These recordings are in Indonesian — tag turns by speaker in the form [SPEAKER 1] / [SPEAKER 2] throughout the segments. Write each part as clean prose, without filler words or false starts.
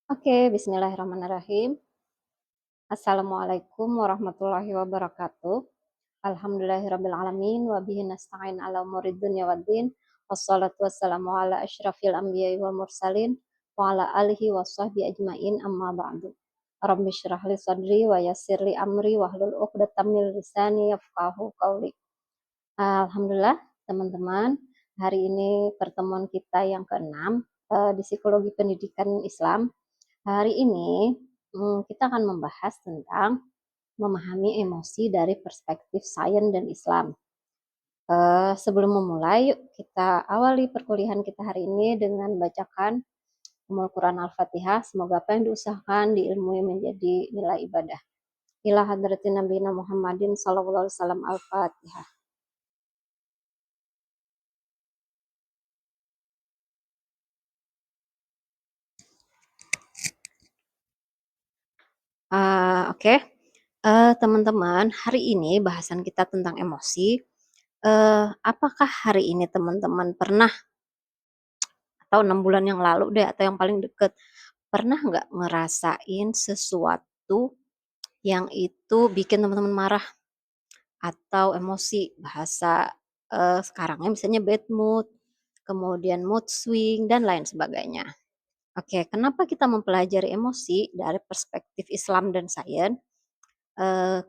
[SPEAKER 1] Oke, bismillahirrahmanirrahim. Assalamualaikum warahmatullahi wabarakatuh. Alhamdulillahirrabbilalamin wa bihi nasta'in ala umuri dunya waddin. Wassalatu wassalamu ala asyrafil anbiya'i wal mursalin wa ala alihi wa sahbihi ajmain amma ba'du. Rabbi syrah li sadri wa yassir li amri wa hlul 'uqdatam min lisani yafqahu qawli. Alhamdulillah teman-teman, hari ini pertemuan kita yang keenam di psikologi pendidikan Islam. Hari ini kita akan membahas tentang memahami emosi dari perspektif sains dan Islam. Sebelum memulai, yuk kita awali perkuliahan kita hari ini dengan bacakan Ummul Quran Al-Fatihah. Semoga apa yang diusahakan diilmui menjadi nilai ibadah. Ila hadratin Nabiyina Muhammadin sallallahu alaihi wasallam Al-Fatihah. Oke. Teman-teman, hari ini bahasan kita tentang emosi. Apakah hari ini teman-teman pernah atau 6 bulan yang lalu deh atau yang paling deket, pernah nggak ngerasain sesuatu yang itu bikin teman-teman marah atau emosi? Bahasa, sekarangnya misalnya bad mood, kemudian mood swing, dan lain sebagainya. Oke, kenapa kita mempelajari emosi dari perspektif Islam dan sains? Eee,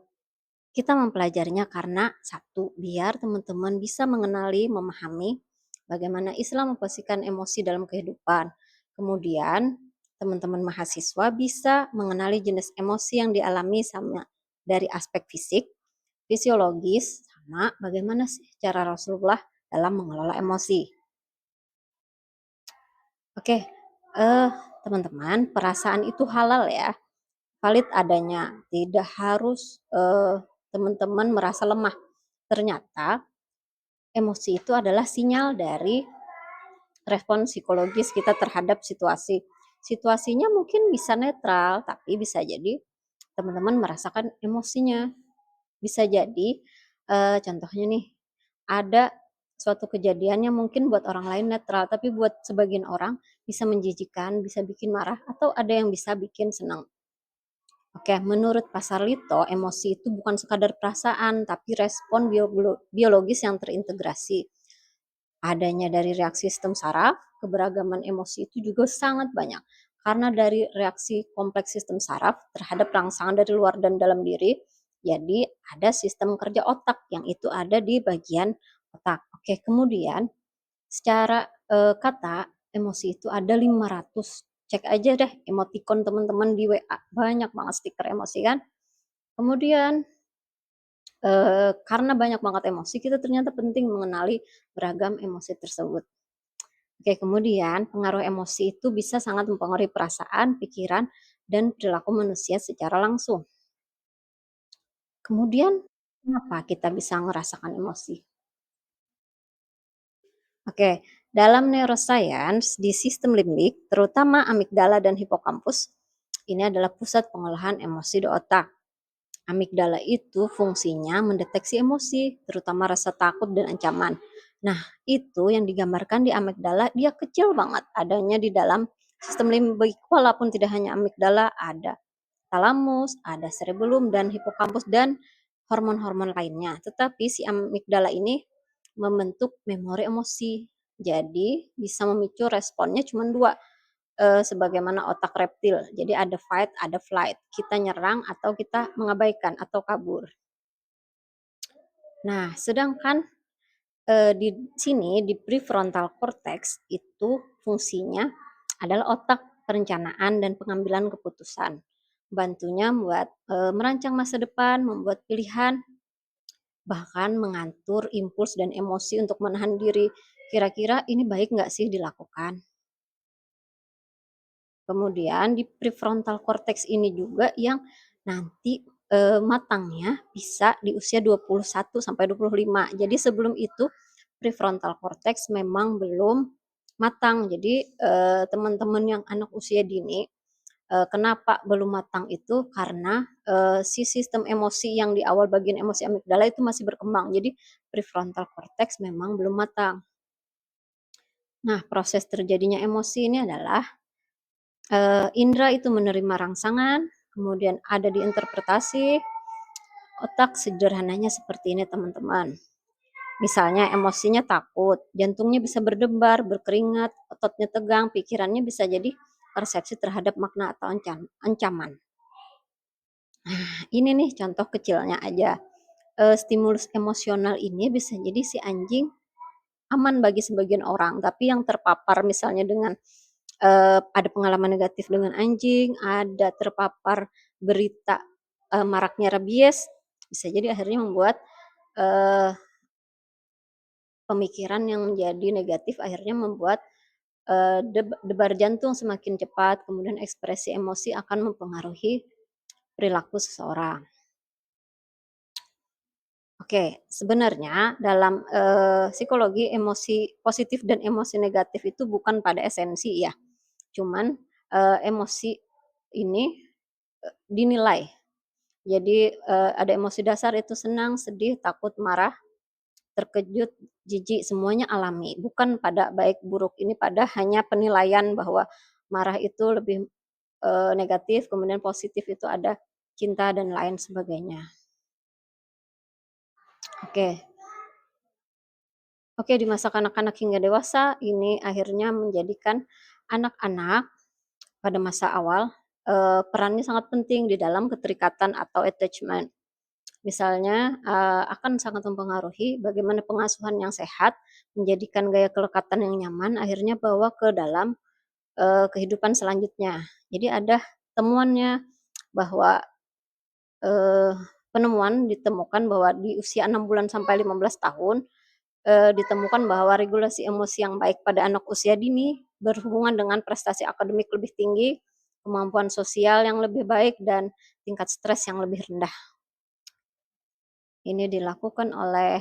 [SPEAKER 1] kita mempelajarinya karena satu, biar teman-teman bisa mengenali, memahami bagaimana Islam memposisikan emosi dalam kehidupan. Kemudian teman-teman mahasiswa bisa mengenali jenis emosi yang dialami sama dari aspek fisik, fisiologis, sama bagaimana sih cara Rasulullah dalam mengelola emosi. Oke, eh teman-teman, perasaan itu halal ya, valid adanya, tidak harus teman-teman merasa lemah. Ternyata emosi itu adalah sinyal dari respon psikologis kita terhadap situasi. Situasinya mungkin bisa netral, tapi bisa jadi teman-teman merasakan emosinya. Bisa jadi, contohnya nih, ada suatu kejadian yang mungkin buat orang lain netral, tapi buat sebagian orang bisa menjijikan, bisa bikin marah, atau ada yang bisa bikin senang. Oke, menurut Pasarlito, emosi itu bukan sekadar perasaan, tapi respon biologis yang terintegrasi. Adanya dari reaksi sistem saraf, keberagaman emosi itu juga sangat banyak. Karena dari reaksi kompleks sistem saraf terhadap rangsangan dari luar dan dalam diri, jadi ada sistem kerja otak yang itu ada di bagian otak. Oke, kemudian secara kata emosi itu ada 500. Cek aja deh emoticon teman-teman di WA, banyak banget stiker emosi kan. Kemudian karena banyak banget emosi, kita ternyata penting mengenali beragam emosi tersebut. Oke, kemudian pengaruh emosi itu bisa sangat mempengaruhi perasaan, pikiran, dan perilaku manusia secara langsung. Kemudian, kenapa kita bisa merasakan emosi? Oke, dalam neuroscience di sistem limbik, terutama amigdala dan hipokampus, ini adalah pusat pengolahan emosi di otak. Amigdala itu fungsinya mendeteksi emosi, terutama rasa takut dan ancaman. Nah, itu yang digambarkan di amigdala, dia kecil banget adanya di dalam sistem limbik, walaupun tidak hanya amigdala, ada talamus, ada cerebellum dan hipokampus dan hormon-hormon lainnya. Tetapi si amigdala ini membentuk memori emosi. Jadi bisa memicu responnya cuma dua, sebagaimana otak reptil. Jadi ada fight, ada flight. Kita nyerang atau kita mengabaikan atau kabur. Nah, sedangkan di sini di prefrontal cortex itu fungsinya adalah otak perencanaan dan pengambilan keputusan. Bantunya buat merancang masa depan, membuat pilihan, bahkan mengatur impuls dan emosi untuk menahan diri. Kira-kira ini baik nggak sih dilakukan? Kemudian di prefrontal cortex ini juga yang nanti matangnya bisa di usia 21 sampai 25. Jadi sebelum itu prefrontal cortex memang belum matang. Jadi teman-teman yang anak usia dini, kenapa belum matang itu karena si sistem emosi yang di awal bagian emosi amigdala itu masih berkembang. Jadi prefrontal cortex memang belum matang. Nah, proses terjadinya emosi ini adalah Indera itu menerima rangsangan, kemudian ada di interpretasi. Otak sederhananya seperti ini teman-teman. Misalnya emosinya takut, jantungnya bisa berdebar, berkeringat, ototnya tegang, pikirannya bisa jadi persepsi terhadap makna atau ancaman. Ini nih contoh kecilnya aja. Stimulus emosional ini bisa jadi si anjing aman bagi sebagian orang, tapi yang terpapar misalnya dengan ada pengalaman negatif dengan anjing, ada terpapar berita maraknya rabies, bisa jadi akhirnya membuat eh, pemikiran yang menjadi negatif, akhirnya membuat debar jantung semakin cepat, kemudian ekspresi emosi akan mempengaruhi perilaku seseorang. Oke, sebenarnya dalam psikologi emosi positif dan emosi negatif itu bukan pada esensi ya, cuman emosi ini dinilai. Jadi ada emosi dasar itu senang, sedih, takut, marah, terkejut, jijik, semuanya alami. Bukan pada baik buruk, ini pada hanya penilaian bahwa marah itu lebih negatif, kemudian positif itu ada cinta dan lain sebagainya. Oke. Oke, di masa kanak-kanak hingga dewasa ini akhirnya menjadikan anak-anak pada masa awal perannya sangat penting di dalam keterikatan atau attachment. Misalnya akan sangat mempengaruhi bagaimana pengasuhan yang sehat menjadikan gaya kelekatan yang nyaman akhirnya bawa ke dalam kehidupan selanjutnya. Jadi ada temuannya bahwa eh, penemuan ditemukan bahwa di usia 6 bulan sampai 15 tahun ditemukan bahwa regulasi emosi yang baik pada anak usia dini berhubungan dengan prestasi akademik lebih tinggi, kemampuan sosial yang lebih baik, dan tingkat stres yang lebih rendah. Ini dilakukan oleh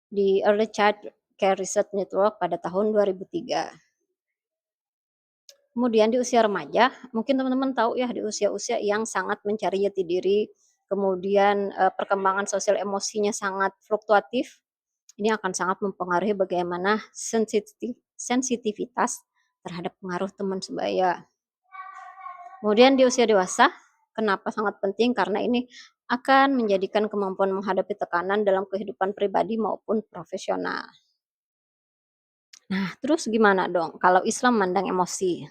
[SPEAKER 1] di Early Child Care Research Network pada tahun 2003. Kemudian di usia remaja, mungkin teman-teman tahu ya di usia-usia yang sangat mencari jati diri, kemudian perkembangan sosial emosinya sangat fluktuatif, ini akan sangat mempengaruhi bagaimana sensitivitas terhadap pengaruh teman sebaya. Kemudian di usia dewasa, kenapa sangat penting? Karena ini akan menjadikan kemampuan menghadapi tekanan dalam kehidupan pribadi maupun profesional. Nah, terus gimana dong kalau Islam mandang emosi?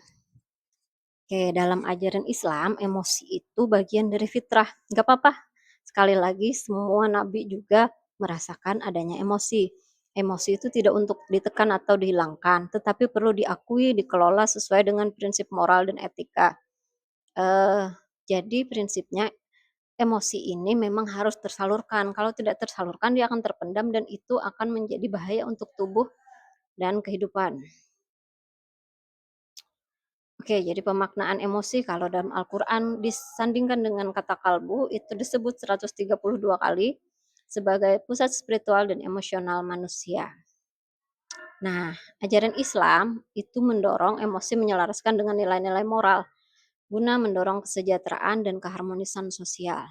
[SPEAKER 1] Oke, dalam ajaran Islam, emosi itu bagian dari fitrah. Gak apa-apa. Sekali lagi, semua nabi juga merasakan adanya emosi. Emosi itu tidak untuk ditekan atau dihilangkan, tetapi perlu diakui, dikelola sesuai dengan prinsip moral dan etika. Eh, jadi prinsipnya emosi ini memang harus tersalurkan. Kalau tidak tersalurkan, dia akan terpendam dan itu akan menjadi bahaya untuk tubuh dan kehidupan. Oke, jadi pemaknaan emosi kalau dalam Al-Quran disandingkan dengan kata kalbu itu disebut 132 kali sebagai pusat spiritual dan emosional manusia. Nah, ajaran Islam itu mendorong emosi menyelaraskan dengan nilai-nilai moral guna mendorong kesejahteraan dan keharmonisan sosial.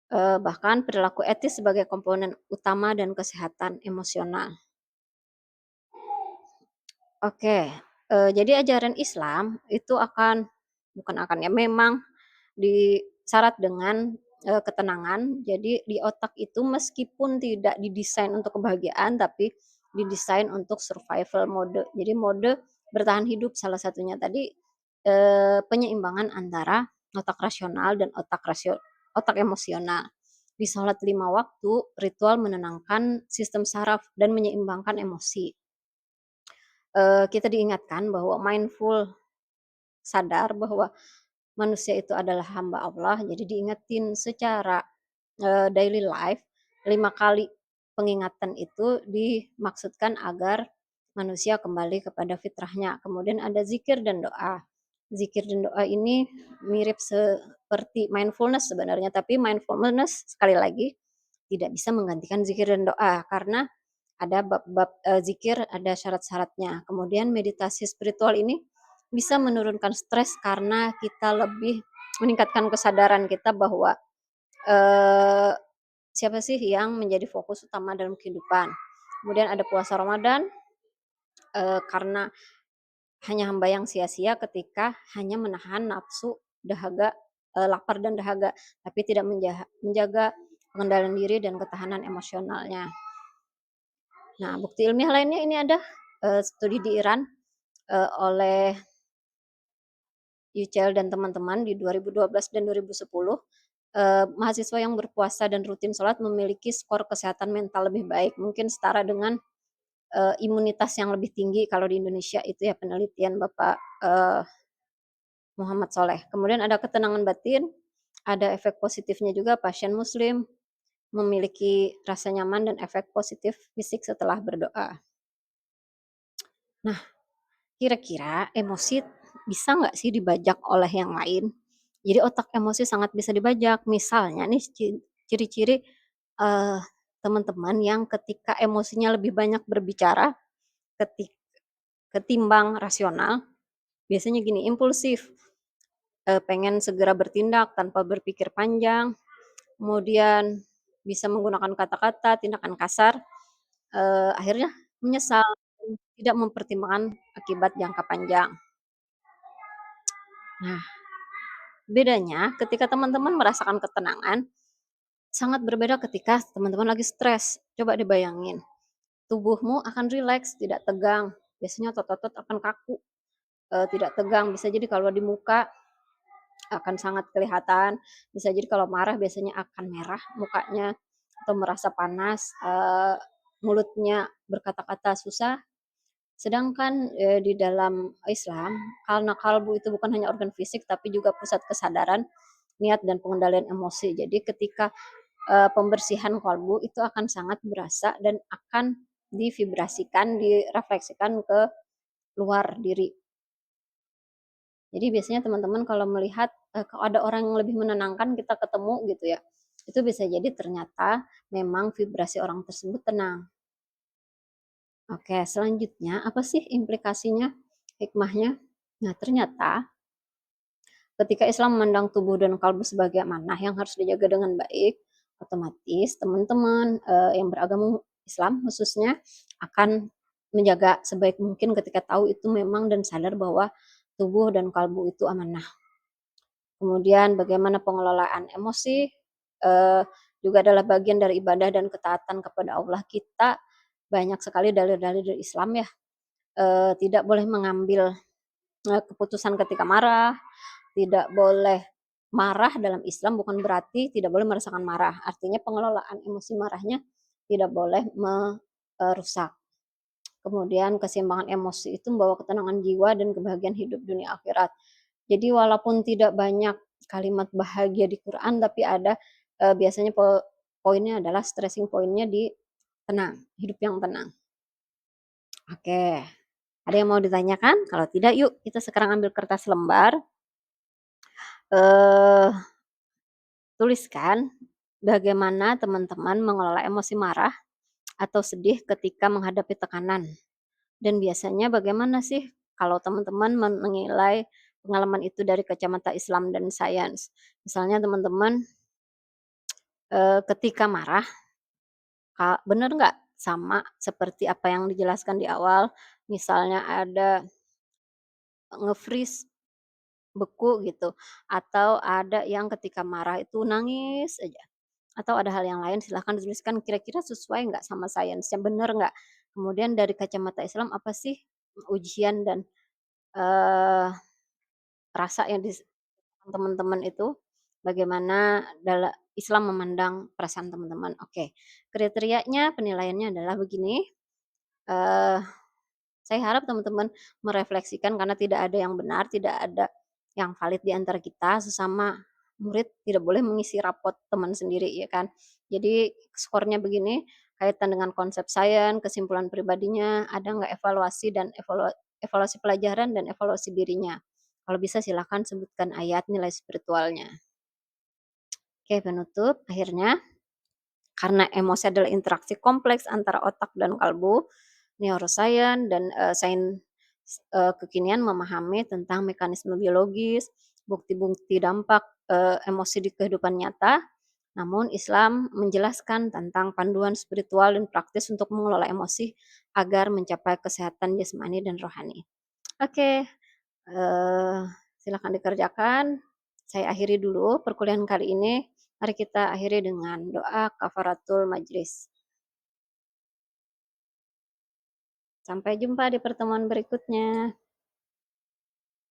[SPEAKER 1] Bahkan perilaku etis sebagai komponen utama dan kesehatan emosional. Oke, jadi ajaran Islam itu memang disyarat dengan ketenangan. Jadi di otak itu meskipun tidak didesain untuk kebahagiaan, tapi didesain untuk survival mode. Jadi mode bertahan hidup salah satunya tadi penyeimbangan antara otak rasional dan otak emosional. Di sholat 5 waktu, ritual menenangkan sistem saraf dan menyeimbangkan emosi. Kita diingatkan bahwa mindful, sadar bahwa manusia itu adalah hamba Allah, jadi diingetin secara daily life 5 kali pengingatan itu dimaksudkan agar manusia kembali kepada fitrahnya. Kemudian ada zikir dan doa. Zikir dan doa ini mirip seperti mindfulness sebenarnya, tapi mindfulness sekali lagi tidak bisa menggantikan zikir dan doa karena ada bab-bab zikir, ada syarat-syaratnya. Kemudian meditasi spiritual ini bisa menurunkan stres karena kita lebih meningkatkan kesadaran kita bahwa eh, siapa sih yang menjadi fokus utama dalam kehidupan. Kemudian ada puasa Ramadan karena hanya hamba yang sia-sia ketika hanya menahan nafsu, dahaga, lapar dan dahaga, tapi tidak menjaga pengendalian diri dan ketahanan emosionalnya. Nah, bukti ilmiah lainnya ini ada, studi di Iran, oleh Yücel dan teman-teman di 2012 dan 2010, mahasiswa yang berpuasa dan rutin sholat memiliki skor kesehatan mental lebih baik, mungkin setara dengan, imunitas yang lebih tinggi kalau di Indonesia itu ya penelitian Bapak, Muhammad Soleh. Kemudian ada ketenangan batin, ada efek positifnya juga pasien muslim memiliki rasa nyaman dan efek positif fisik setelah berdoa. Nah, kira-kira emosi bisa nggak sih dibajak oleh yang lain? Jadi otak emosi sangat bisa dibajak. Misalnya nih ciri-ciri eh, teman-teman yang ketika emosinya lebih banyak berbicara ketimbang rasional, biasanya gini, impulsif, pengen segera bertindak tanpa berpikir panjang, kemudian bisa menggunakan kata-kata, tindakan kasar, akhirnya menyesal, tidak mempertimbangkan akibat jangka panjang. Nah, bedanya ketika teman-teman merasakan ketenangan, sangat berbeda ketika teman-teman lagi stres. Coba dibayangin, tubuhmu akan rileks, tidak tegang. Biasanya otot-otot akan kaku, tidak tegang. Bisa jadi kalau di muka akan sangat kelihatan. Bisa jadi kalau marah biasanya akan merah mukanya atau merasa panas, mulutnya berkata-kata susah. Sedangkan di dalam Islam, karena kalbu itu bukan hanya organ fisik tapi juga pusat kesadaran, niat dan pengendalian emosi. Jadi ketika pembersihan kalbu itu akan sangat berasa dan akan divibrasikan, direfleksikan ke luar diri. Jadi biasanya teman-teman kalau melihat kalau ada orang yang lebih menenangkan kita ketemu gitu ya, itu bisa jadi ternyata memang vibrasi orang tersebut tenang. Oke, selanjutnya apa sih implikasinya, hikmahnya? Nah, ternyata ketika Islam memandang tubuh dan kalbu sebagai amanah yang harus dijaga dengan baik, otomatis teman-teman yang beragama Islam khususnya akan menjaga sebaik mungkin ketika tahu itu memang dan sadar bahwa tubuh dan kalbu itu amanah. Kemudian bagaimana pengelolaan emosi juga adalah bagian dari ibadah dan ketaatan kepada Allah kita. Banyak sekali dalil-dalil dari Islam ya, tidak boleh mengambil keputusan ketika marah, tidak boleh marah dalam Islam bukan berarti tidak boleh merasakan marah. Artinya pengelolaan emosi marahnya tidak boleh merusak. Kemudian keseimbangan emosi itu membawa ketenangan jiwa dan kebahagiaan hidup dunia akhirat. Jadi walaupun tidak banyak kalimat bahagia di Quran, tapi ada biasanya poinnya adalah stressing poinnya di tenang, hidup yang tenang. Oke, ada yang mau ditanyakan? Kalau tidak, yuk kita sekarang ambil kertas lembar. Eh, Tuliskan bagaimana teman-teman mengelola emosi marah atau sedih ketika menghadapi tekanan. Dan biasanya bagaimana sih kalau teman-teman menilai pengalaman itu dari kacamata Islam dan sains? Misalnya teman-teman ketika marah, bener nggak sama seperti apa yang dijelaskan di awal? Misalnya ada nge-freeze, beku gitu, atau ada yang ketika marah itu nangis aja, atau ada hal yang lain silahkan dituliskan kira-kira sesuai nggak sama sainsnya, bener nggak? Kemudian dari kacamata Islam apa sih ujian dan eee, rasa yang teman-teman itu, bagaimana Islam memandang perasaan teman-teman. Oke, kriterianya penilaiannya adalah begini, eee, saya harap teman-teman merefleksikan karena tidak ada yang benar, tidak ada yang valid di antara kita, sesama murid tidak boleh mengisi rapot teman sendiri ya kan. Jadi skornya begini, kaitan dengan konsep sains, kesimpulan pribadinya, ada nggak evaluasi dan evaluasi pelajaran dan evaluasi dirinya. Kalau bisa silakan sebutkan ayat nilai spiritualnya. Oke, penutup akhirnya karena emosi adalah interaksi kompleks antara otak dan kalbu, neuroscience dan sains kekinian memahami tentang mekanisme biologis, bukti-bukti dampak emosi di kehidupan nyata. Namun Islam menjelaskan tentang panduan spiritual dan praktis untuk mengelola emosi agar mencapai kesehatan jasmani dan rohani. Oke, eee, silakan dikerjakan. Saya akhiri dulu perkuliahan kali ini. Mari kita akhiri dengan doa kafaratul majlis. Sampai jumpa di pertemuan berikutnya.